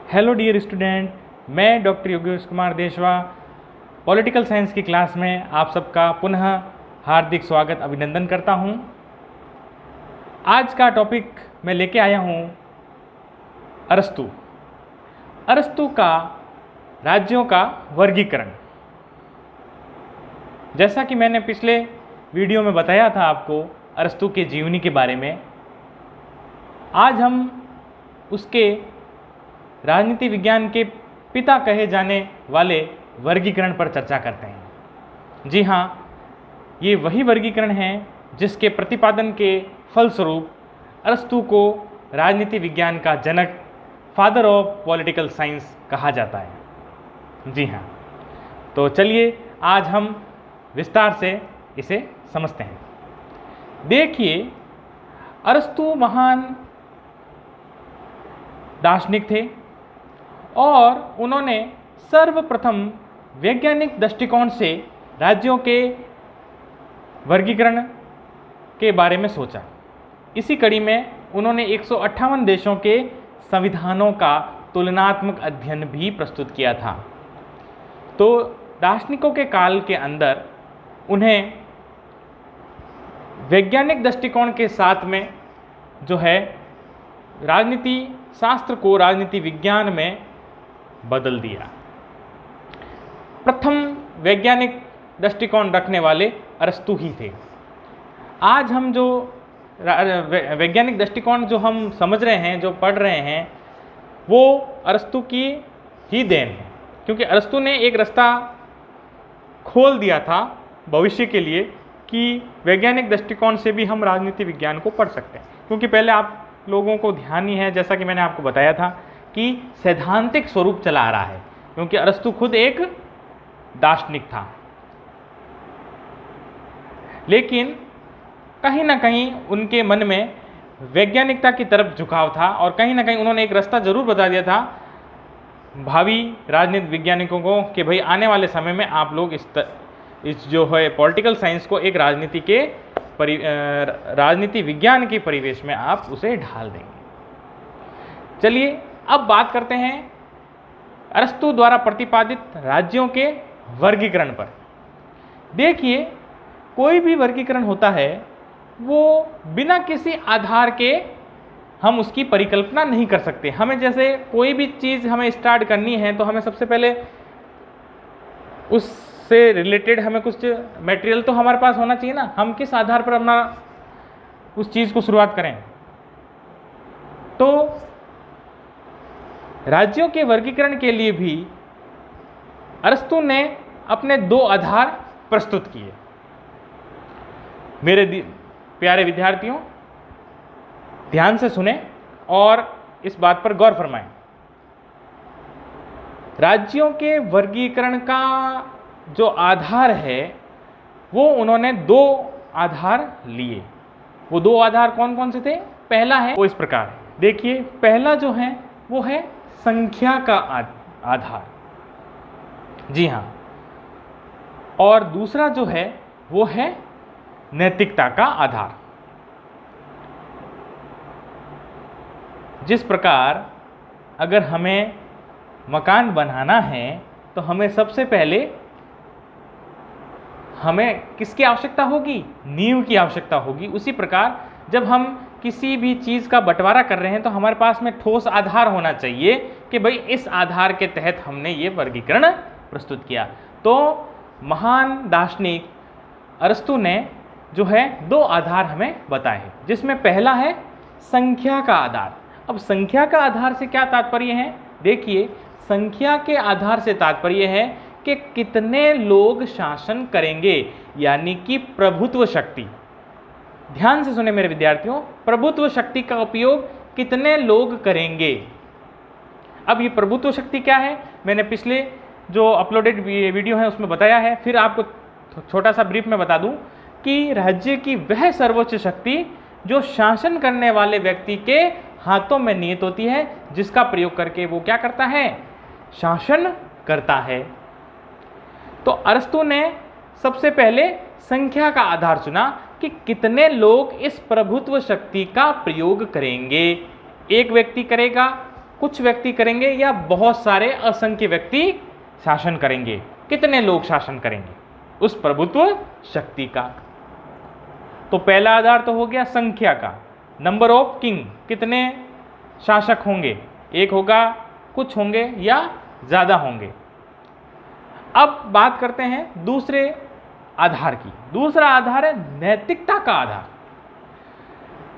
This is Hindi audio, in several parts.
हेलो डियर स्टूडेंट, मैं डॉक्टर योगेश कुमार देशवा पॉलिटिकल साइंस की क्लास में आप सबका पुनः हार्दिक स्वागत अभिनंदन करता हूं। आज का टॉपिक मैं लेके आया हूं अरस्तू का राज्यों का वर्गीकरण। जैसा कि मैंने पिछले वीडियो में बताया था आपको अरस्तू के जीवनी के बारे में, आज हम उसके राजनीति विज्ञान के पिता कहे जाने वाले वर्गीकरण पर चर्चा करते हैं। जी हाँ, ये वही वर्गीकरण है जिसके प्रतिपादन के फलस्वरूप अरस्तू को राजनीति विज्ञान का जनक, फादर ऑफ पॉलिटिकल साइंस कहा जाता है। जी हाँ, तो चलिए आज हम विस्तार से इसे समझते हैं। देखिए, अरस्तू महान दार्शनिक थे और उन्होंने सर्वप्रथम वैज्ञानिक दृष्टिकोण से राज्यों के वर्गीकरण के बारे में सोचा। इसी कड़ी में उन्होंने 158 देशों के संविधानों का तुलनात्मक अध्ययन भी प्रस्तुत किया था। तो दार्शनिकों के काल के अंदर उन्हें वैज्ञानिक दृष्टिकोण के साथ में जो है राजनीति शास्त्र को राजनीति विज्ञान में बदल दिया। प्रथम वैज्ञानिक दृष्टिकोण रखने वाले अरस्तू ही थे। आज हम जो वैज्ञानिक दृष्टिकोण जो हम समझ रहे हैं, जो पढ़ रहे हैं, वो अरस्तू की ही देन है, क्योंकि अरस्तू ने एक रास्ता खोल दिया था भविष्य के लिए कि वैज्ञानिक दृष्टिकोण से भी हम राजनीति विज्ञान को पढ़ सकते हैं। क्योंकि पहले आप लोगों को ध्यान ही है, जैसा कि मैंने आपको बताया था, कि सैद्धांतिक स्वरूप चला आ रहा है, क्योंकि अरस्तू खुद एक दार्शनिक था। लेकिन कहीं ना कहीं उनके मन में वैज्ञानिकता की तरफ झुकाव था और कहीं ना कहीं उन्होंने एक रास्ता जरूर बता दिया था भावी राजनीति वैज्ञानिकों को कि भाई आने वाले समय में आप लोग इस जो है पॉलिटिकल साइंस को एक राजनीति विज्ञान के परिवेश में आप उसे ढाल देंगे। चलिए अब बात करते हैं अरस्तू द्वारा प्रतिपादित राज्यों के वर्गीकरण पर। देखिए, कोई भी वर्गीकरण होता है वो बिना किसी आधार के हम उसकी परिकल्पना नहीं कर सकते। हमें जैसे कोई भी चीज़ हमें स्टार्ट करनी है तो हमें सबसे पहले उससे रिलेटेड हमें कुछ मटेरियल तो हमारे पास होना चाहिए ना। हम किस आधार पर अपना उस चीज़ को शुरुआत करें। तो राज्यों के वर्गीकरण के लिए भी अरस्तू ने अपने दो आधार प्रस्तुत किए। मेरे प्यारे विद्यार्थियों, ध्यान से सुने और इस बात पर गौर फरमाएं। राज्यों के वर्गीकरण का जो आधार है वो उन्होंने दो आधार लिए। वो दो आधार कौन कौन से थे? पहला है वो इस प्रकार, देखिए, पहला जो है वो है संख्या का आधार। जी हाँ, और दूसरा जो है वो है नैतिकता का आधार। जिस प्रकार अगर हमें मकान बनाना है तो हमें सबसे पहले हमें किसकी आवश्यकता होगी? नींव की आवश्यकता होगी। उसी प्रकार जब हम किसी भी चीज़ का बंटवारा कर रहे हैं तो हमारे पास में ठोस आधार होना चाहिए कि भाई इस आधार के तहत हमने ये वर्गीकरण प्रस्तुत किया। तो महान दार्शनिक अरस्तू ने जो है दो आधार हमें बताए हैं, जिसमें पहला है संख्या का आधार। अब संख्या का आधार से क्या तात्पर्य है? देखिए, संख्या के आधार से तात्पर्य है कि कितने लोग शासन करेंगे, यानी कि प्रभुत्व शक्ति। ध्यान से सुने मेरे विद्यार्थियों, प्रभुत्व शक्ति का उपयोग कितने लोग करेंगे। अब ये प्रभुत्व शक्ति क्या है, मैंने पिछले जो अपलोडेड वीडियो है उसमें बताया है। फिर आपको छोटा सा ब्रीफ में बता दूं कि राज्य की वह सर्वोच्च शक्ति जो शासन करने वाले व्यक्ति के हाथों में निहित होती है, जिसका प्रयोग करके वो क्या करता है? शासन करता है। तो अरस्तू ने सबसे पहले संख्या का आधार चुना कि कितने लोग इस प्रभुत्व शक्ति का प्रयोग करेंगे। एक व्यक्ति करेगा कुछ व्यक्ति करेंगे या बहुत सारे असंख्य व्यक्ति शासन करेंगे? कितने लोग शासन करेंगे उस प्रभुत्व शक्ति का? तो पहला आधार तो हो गया संख्या का, नंबर ऑफ किंग, कितने शासक होंगे, एक होगा, कुछ होंगे या ज़्यादा होंगे। अब बात करते हैं दूसरे आधार की। दूसरा आधार है नैतिकता का आधार।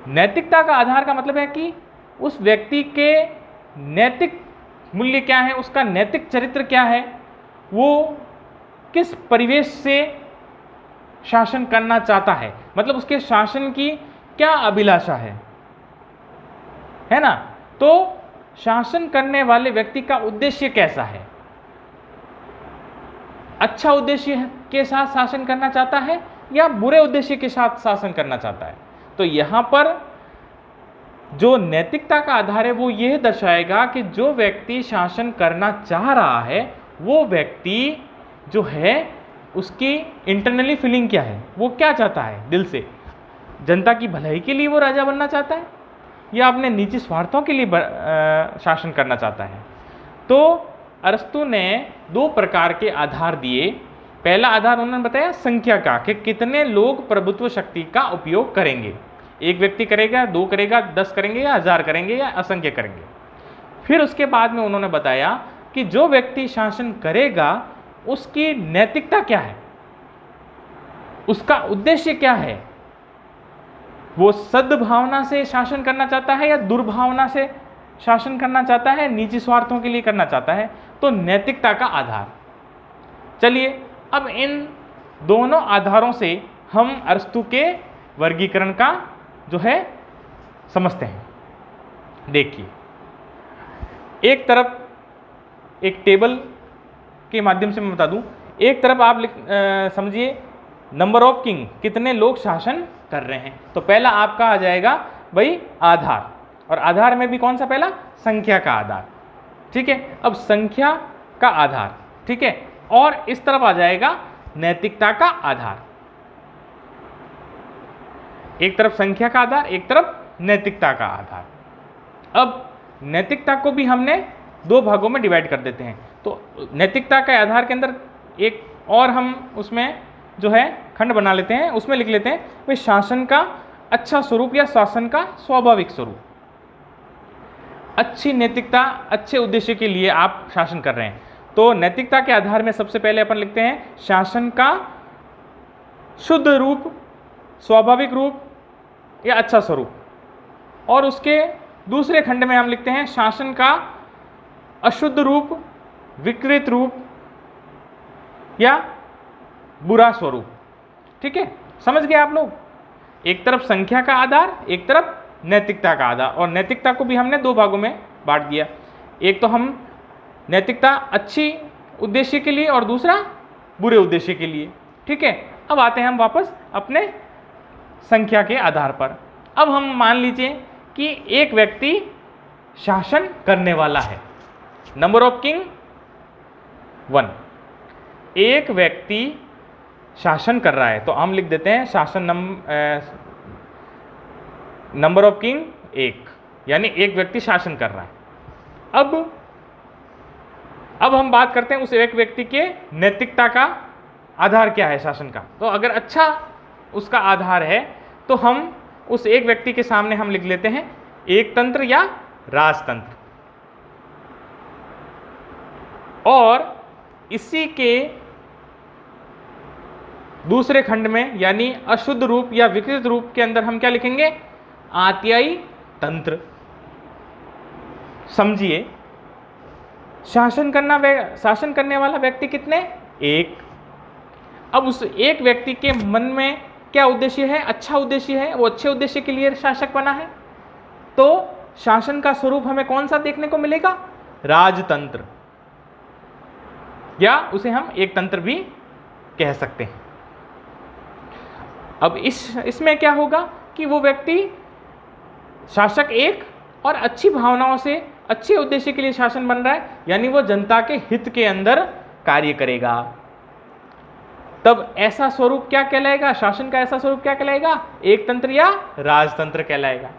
नैतिकता का आधार का मतलब है कि उस व्यक्ति के नैतिक मूल्य क्या है, उसका नैतिक चरित्र क्या है, वो किस परिवेश से शासन करना चाहता है, मतलब उसके शासन की क्या अभिलाषा है ना। तो शासन करने वाले व्यक्ति का उद्देश्य कैसा है, अच्छा उद्देश्य के साथ शासन करना चाहता है या बुरे उद्देश्य के साथ शासन करना चाहता है। तो यहाँ पर जो नैतिकता का आधार है वो यह दर्शाएगा कि जो व्यक्ति शासन करना चाह रहा है वो व्यक्ति जो है उसकी इंटरनली फीलिंग क्या है, वो क्या चाहता है दिल से, जनता की भलाई के लिए वो राजा बनना चाहता है या अपने निजी स्वार्थों के लिए शासन करना चाहता है। तो अरस्तु ने दो प्रकार के आधार दिए। पहला आधार उन्होंने बताया संख्या का, कि कितने लोग प्रभुत्व शक्ति का उपयोग करेंगे, एक व्यक्ति करेगा, दो करेगा, 10 करेंगे या 1000 करेंगे या असंख्य करेंगे। फिर उसके बाद में उन्होंने बताया कि जो व्यक्ति शासन करेगा उसकी नैतिकता क्या है, उसका उद्देश्य क्या है, वो सद्भावना से शासन करना चाहता है या दुर्भावना से शासन करना चाहता है, निजी स्वार्थों के लिए करना चाहता है। तो नैतिकता का आधार। चलिए अब इन दोनों आधारों से हम अरस्तु के वर्गीकरण का जो है समझते हैं। देखिए, एक तरफ एक टेबल के माध्यम से मैं बता दूं, एक तरफ आप समझिए नंबर ऑफ किंग, कितने लोग शासन कर रहे हैं। तो पहला आपका आ जाएगा भाई आधार, और आधार में भी कौन सा पहला, संख्या का आधार, ठीक है। अब संख्या का आधार, ठीक है, और इस तरफ आ जाएगा नैतिकता का आधार। एक तरफ संख्या का आधार, एक तरफ नैतिकता का आधार। अब नैतिकता को भी हमने दो भागों में डिवाइड कर देते हैं। तो नैतिकता के आधार के अंदर एक और हम उसमें जो है खंड बना लेते हैं, उसमें लिख लेते हैं भाई शासन का अच्छा स्वरूप या शासन का स्वाभाविक स्वरूप। अच्छी नैतिकता, अच्छे उद्देश्य के लिए आप शासन कर रहे हैं। तो नैतिकता के आधार में सबसे पहले अपन लिखते हैं शासन का शुद्ध रूप, स्वाभाविक रूप या अच्छा स्वरूप, और उसके दूसरे खंड में हम लिखते हैं शासन का अशुद्ध रूप, विकृत रूप या बुरा स्वरूप। ठीक है, समझ गए आप लोग। एक तरफ संख्या का आधार, एक तरफ नैतिकता का आधार, और नैतिकता को भी हमने दो भागों में बांट दिया। एक तो हम नैतिकता अच्छी उद्देश्य के लिए और दूसरा बुरे उद्देश्य के लिए। ठीक है, अब आते हैं हम वापस अपने संख्या के आधार पर। अब हम मान लीजिए कि एक व्यक्ति शासन करने वाला है, नंबर ऑफ किंग 1। एक व्यक्ति शासन कर रहा है, तो हम लिख देते हैं शासन नंबर ऑफ किंग 1, यानी एक व्यक्ति शासन कर रहा है। अब हम बात करते हैं उस एक व्यक्ति के नैतिकता का आधार क्या है शासन का। तो अगर अच्छा उसका आधार है तो हम उस एक व्यक्ति के सामने हम लिख लेते हैं एक तंत्र या राजतंत्र। और इसी के दूसरे खंड में यानी अशुद्ध रूप या विकृत रूप के अंदर हम क्या लिखेंगे, आत्यायी तंत्र। समझिए, शासन करने वाला व्यक्ति कितने, एक। अब उस एक व्यक्ति के मन में क्या उद्देश्य है, अच्छा उद्देश्य है, वो अच्छे उद्देश्य के लिए शासक बना है। तो शासन का स्वरूप हमें कौन सा देखने को मिलेगा, राजतंत्र, या उसे हम एक तंत्र भी कह सकते हैं। अब इसमें क्या होगा कि वो व्यक्ति शासक एक और अच्छी भावनाओं से अच्छे उद्देश्य के लिए शासन बन रहा है, यानी वो जनता के हित के अंदर कार्य करेगा। तब ऐसा स्वरूप क्या कहलाएगा, शासन का ऐसा स्वरूप क्या कहलाएगा, एक तंत्र या राजतंत्र कहलाएगा।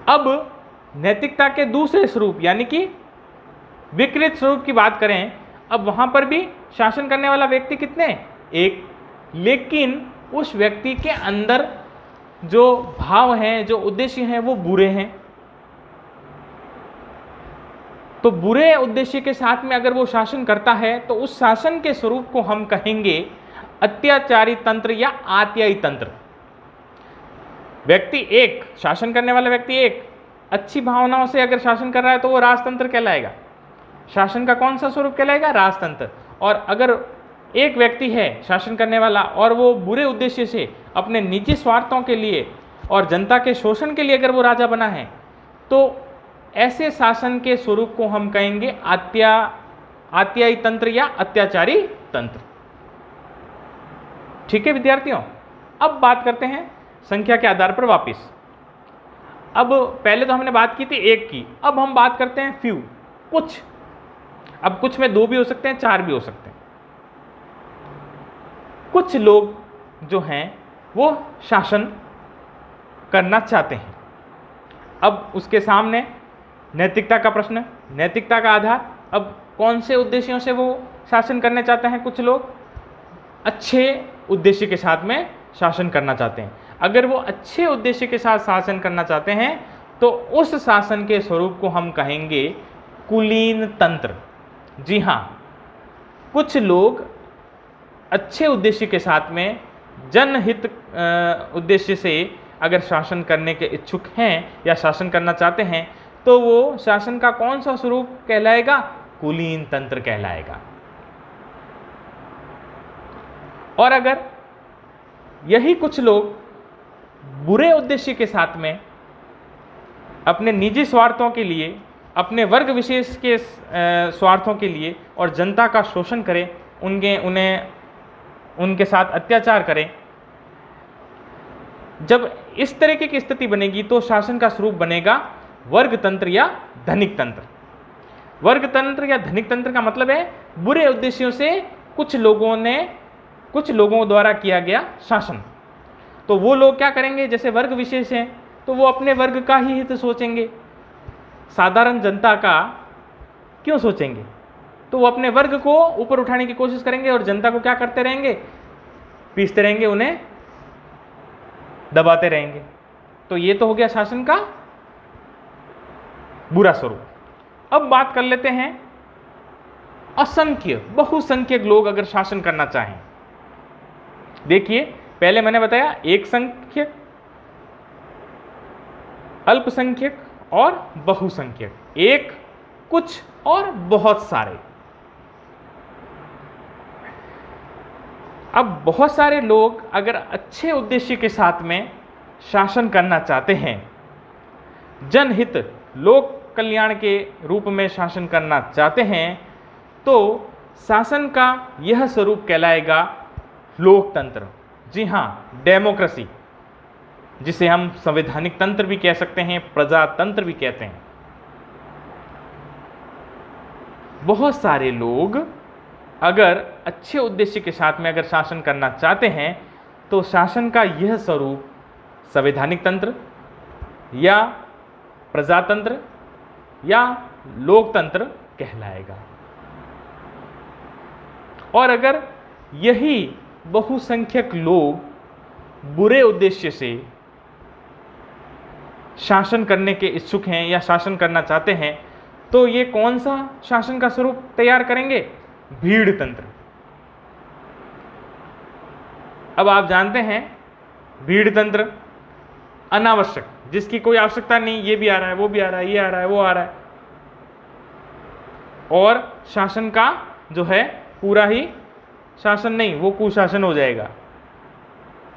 अब नैतिकता के दूसरे स्वरूप यानी कि विकृत स्वरूप की बात करें, अब वहां पर भी शासन करने वाला व्यक्ति कितने, एक, लेकिन उस व्यक्ति के अंदर जो भाव हैं, जो उद्देश्य हैं, वो बुरे हैं। तो बुरे उद्देश्य के साथ में अगर वो शासन करता है तो उस शासन के स्वरूप को हम कहेंगे अत्याचारी तंत्र या आत्यायी तंत्र। व्यक्ति एक, शासन करने वाला व्यक्ति एक, अच्छी भावनाओं से अगर शासन कर रहा है तो वो राजतंत्र कहलाएगा। शासन का कौन सा स्वरूप कहलाएगा, राजतंत्र। और अगर एक व्यक्ति है शासन करने वाला और वो बुरे उद्देश्य से अपने निजी स्वार्थों के लिए और जनता के शोषण के लिए अगर वो राजा बना है तो ऐसे शासन के स्वरूप को हम कहेंगे आत्यायी तंत्र या अत्याचारी तंत्र। ठीक है विद्यार्थियों, अब बात करते हैं संख्या के आधार पर वापस। अब पहले तो हमने बात की थी एक की, अब हम बात करते हैं फ्यू, कुछ। अब कुछ में 2 भी हो सकते हैं, 4 भी हो सकते हैं। कुछ लोग जो हैं वो शासन करना चाहते हैं। अब उसके सामने नैतिकता का प्रश्न, नैतिकता का आधार। अब कौन से उद्देश्यों से वो शासन करने चाहते हैं, कुछ लोग अच्छे उद्देश्य के साथ में शासन करना चाहते हैं। अगर वो अच्छे उद्देश्य के साथ शासन करना चाहते हैं तो उस शासन के स्वरूप को हम कहेंगे कुलीन तंत्र। जी हाँ, कुछ लोग अच्छे उद्देश्य के साथ में जनहित उद्देश्य से अगर शासन करने के इच्छुक हैं या शासन करना चाहते हैं तो वो शासन का कौन सा स्वरूप कहलाएगा, कुलीन तंत्र कहलाएगा। और अगर यही कुछ लोग बुरे उद्देश्य के साथ में अपने निजी स्वार्थों के लिए, अपने वर्ग विशेष के स्वार्थों के लिए और जनता का शोषण करें, उनके साथ अत्याचार करें, जब इस तरीके की स्थिति बनेगी तो शासन का स्वरूप बनेगा वर्ग तंत्र या धनिक तंत्र। वर्ग तंत्र या धनिक तंत्र का मतलब है बुरे उद्देश्यों से कुछ लोगों द्वारा किया गया शासन। तो वो लोग क्या करेंगे, जैसे वर्ग विशेष हैं तो वो अपने वर्ग का ही हित सोचेंगे, साधारण जनता का क्यों सोचेंगे। तो वो अपने वर्ग को ऊपर उठाने की कोशिश करेंगे और जनता को क्या करते रहेंगे, पीसते रहेंगे, उन्हें दबाते रहेंगे। तो ये तो हो गया शासन का बुरा स्वरूप। अब बात कर लेते हैं असंख्य, बहुसंख्यक लोग अगर शासन करना चाहें। देखिए, पहले मैंने बताया एक संख्यक, अल्पसंख्यक और बहुसंख्यक, एक, कुछ और बहुत सारे। अब बहुत सारे लोग अगर अच्छे उद्देश्य के साथ में शासन करना चाहते हैं, जनहित, लोक कल्याण के रूप में शासन करना चाहते हैं, तो शासन का यह स्वरूप कहलाएगा लोकतंत्र। जी हाँ, डेमोक्रेसी, जिसे हम संवैधानिक तंत्र भी कह सकते हैं, प्रजातंत्र भी कहते हैं। बहुत सारे लोग अगर अच्छे उद्देश्य के साथ में अगर शासन करना चाहते हैं तो शासन का यह स्वरूप संवैधानिक तंत्र या प्रजातंत्र या लोकतंत्र कहलाएगा। और अगर यही बहुसंख्यक लोग बुरे उद्देश्य से शासन करने के इच्छुक हैं या शासन करना चाहते हैं तो ये कौन सा शासन का स्वरूप तैयार करेंगे, भीड़ तंत्र। अब आप जानते हैं भीड़ तंत्र अनावश्यक, जिसकी कोई आवश्यकता नहीं, ये भी आ रहा है, वो भी आ रहा है, ये आ रहा है, वो आ रहा है, और शासन का जो है पूरा ही शासन नहीं, वो कुशासन हो जाएगा।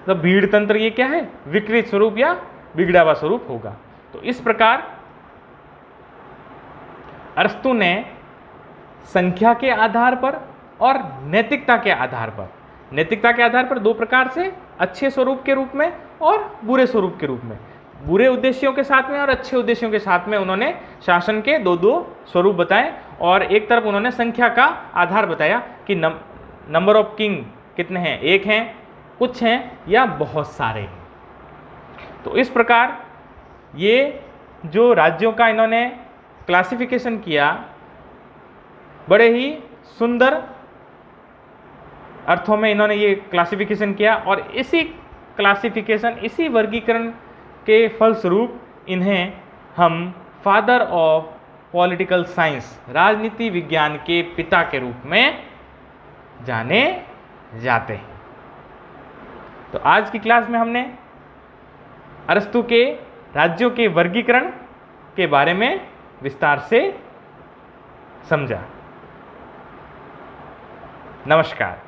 तो भीड़ तंत्र ये क्या है, विकृत स्वरूप या बिगड़ा हुआ स्वरूप होगा। तो इस प्रकार अरस्तु ने संख्या के आधार पर और नैतिकता के आधार पर दो प्रकार से, अच्छे स्वरूप के रूप में और बुरे स्वरूप के रूप में, बुरे उद्देश्यों के साथ में और अच्छे उद्देश्यों के साथ में उन्होंने शासन के दो स्वरूप बताए। और एक तरफ उन्होंने संख्या का आधार बताया कि नंबर ऑफ किंग कितने हैं, एक हैं, कुछ हैं या बहुत सारे हैं। तो इस प्रकार ये जो राज्यों का इन्होंने क्लासिफिकेशन किया, बड़े ही सुंदर अर्थों में इन्होंने ये क्लासिफिकेशन किया, और इसी क्लासिफिकेशन, इसी वर्गीकरण के फलस्वरूप इन्हें हम फादर ऑफ पॉलिटिकल साइंस, राजनीति विज्ञान के पिता के रूप में जाने जाते हैं। तो आज की क्लास में हमने अरस्तु के राज्यों के वर्गीकरण के बारे में विस्तार से समझा। नमस्कार।